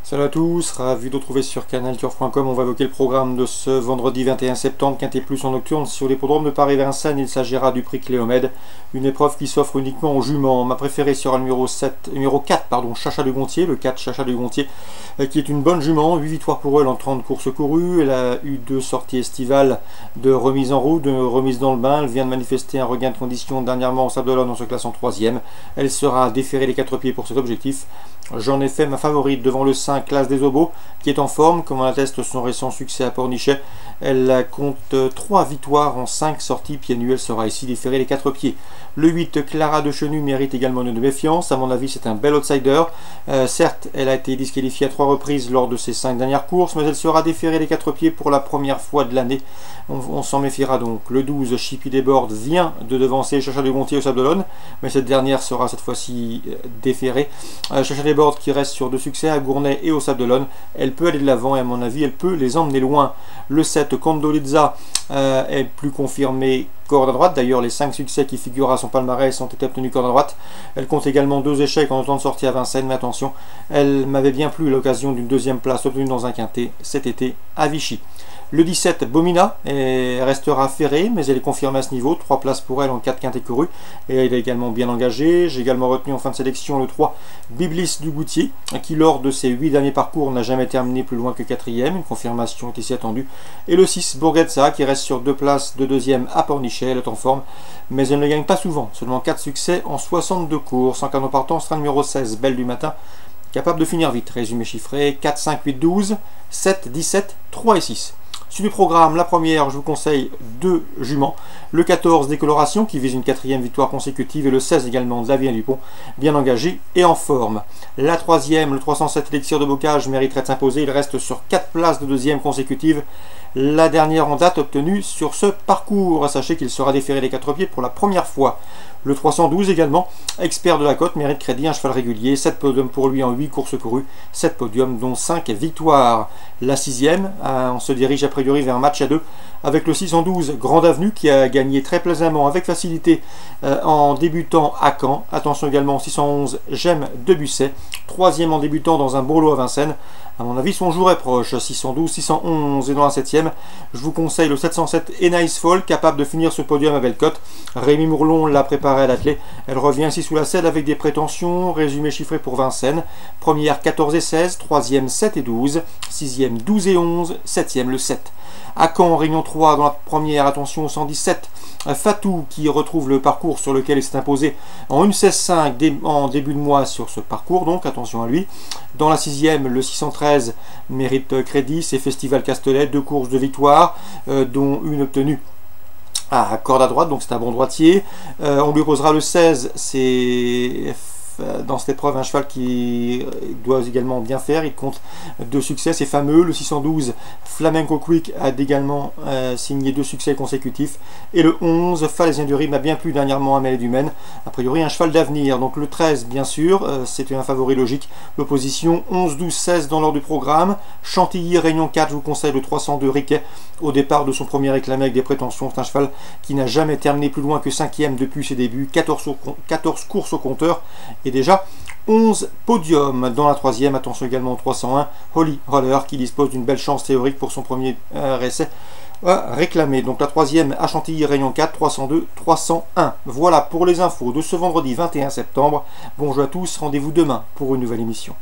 Salut à tous, ravi de retrouver sur canalturf.com. On va évoquer le programme de ce vendredi 21 septembre, Quintet Plus en nocturne sur l'hippodrome de Paris-Vincennes. Il s'agira du prix Cléomède, une épreuve qui s'offre uniquement aux juments. Ma préférée sera le numéro 4, Chacha de Gontier, le 4 Chacha de Gontier, qui est une bonne jument, 8 victoires pour elle en 30 courses courues. Elle a eu 2 sorties estivales de remise en route, de remise dans le bain. Elle vient de manifester un regain de condition dernièrement au Sable d'Olonne en se classant 3e. Elle sera déférée les 4 pieds pour cet objectif. J'en ai fait ma favorite devant le 5, Classe des Obos, qui est en forme, comme en atteste son récent succès à Pornichet. Elle compte 3 victoires en 5 sorties pieds nus. Elle sera ici déférée les 4 pieds. Le 8, Clara de Chenu, mérite également une méfiance. À mon avis, c'est un bel outsider. Certes, elle a été disqualifiée à 3 reprises lors de ses 5 dernières courses, mais elle sera déférée les 4 pieds pour la première fois de l'année. On s'en méfiera donc. Le 12, Chippy Desbordes, vient de devancer Chacha de Gontier au Sable d'Olonne, mais cette dernière sera cette fois-ci déférée. Chacha Desbordes qui reste sur 2 succès à Gournay et au Sable d'Olonne. Elle peut aller de l'avant et à mon avis, elle peut les emmener loin. Le 7, Condolizza, est plus confirmé corde à droite. D'ailleurs, les 5 succès qui figurent à son palmarès ont été obtenus corde à droite. Elle compte également 2 échecs en temps de sortie à Vincennes, mais attention, elle m'avait bien plu à l'occasion d'une 2e place obtenue dans un quintet cet été à Vichy. Le 17, Bomina, restera ferrée, mais elle est confirmée à ce niveau. 3 places pour elle en 4 quintets courus. Et elle est également bien engagée. J'ai également retenu en fin de sélection le 3, Biblis du Goutier, qui lors de ses 8 derniers parcours n'a jamais terminé plus loin que 4e. Une confirmation est ici attendue. Et le 6, Bourguetza, qui reste sur 2 places de 2e à Pornichet. Elle est en forme, mais elle ne gagne pas souvent. Seulement 4 succès en 62 courses. En canon partant, sera numéro 16, Belle du Matin, capable de finir vite. Résumé chiffré, 4, 5, 8, 12, 7, 17, 3 et 6. Sur le programme, la première, je vous conseille 2 juments. Le 14, Décoloration, qui vise une 4e victoire consécutive, et le 16 également, Xavier Dupont, bien engagé et en forme. La 3e, le 307, Élixir de Bocage, mériterait de s'imposer. Il reste sur 4 places de 2e consécutive. La dernière en date obtenue sur ce parcours. Sachez qu'il sera déféré les 4 pieds pour la première fois. Le 312 également, Expert de la Côte, mérite crédit, un cheval régulier, 7 podiums pour lui en 8 courses courues, 7 podiums dont 5 victoires. La 6e, on se dirige a priori vers un match à 2 avec le 612, Grande Avenue, qui a gagné très plaisamment avec facilité en débutant à Caen. Attention également 611, J'aime de Busset, 3e en débutant dans un beau lot à Vincennes. À mon avis, son jour est proche. 612, 611 et dans la 7e, je vous conseille le 707 Nice Fall, capable de finir ce podium à belle cote. Rémi Mourlon l'a préparé à l'attelé. Elle revient ici sous la selle avec des prétentions. Résumé chiffré pour Vincennes. Première 14 et 16, 3e 7 et 12, 6e 12 et 11, 7e le 7. À Caen, Réunion 3 dans la première, attention au 117, Fatou qui retrouve le parcours sur lequel il s'est imposé en 1.16.5 en début de mois sur ce parcours, donc attention à lui. Dans la 6e, le 613 mérite crédit, c'est Festival Castellet, 2 courses de victoire, dont une obtenue à corde à droite, donc c'est un bon droitier. On lui opposera le 16, c'est dans cette épreuve un cheval qui doit également bien faire. Il compte 2 succès, c'est fameux. Le 612 Flamenco Quick a également signé 2 succès consécutifs, et le 11 Falaisien du Rime m'a bien plu dernièrement à Mêlée du Maine, a priori un cheval d'avenir. Donc le 13 bien sûr, c'est un favori logique. L'opposition 11, 12, 16 dans l'ordre du programme. Chantilly, Réunion 4, je vous conseille le 302 Riquet au départ de son premier réclamé avec des prétentions. C'est un cheval qui n'a jamais terminé plus loin que 5e depuis ses débuts, 14 courses au compteur et déjà 11 podiums. Dans la 3e, attention également au 301 Holy Roller, qui dispose d'une belle chance théorique pour son premier essai réclamé. Donc la 3e à Chantilly, Réunion 4, 302, 301. Voilà pour les infos de ce vendredi 21 septembre. Bonjour à tous, rendez-vous demain pour une nouvelle émission.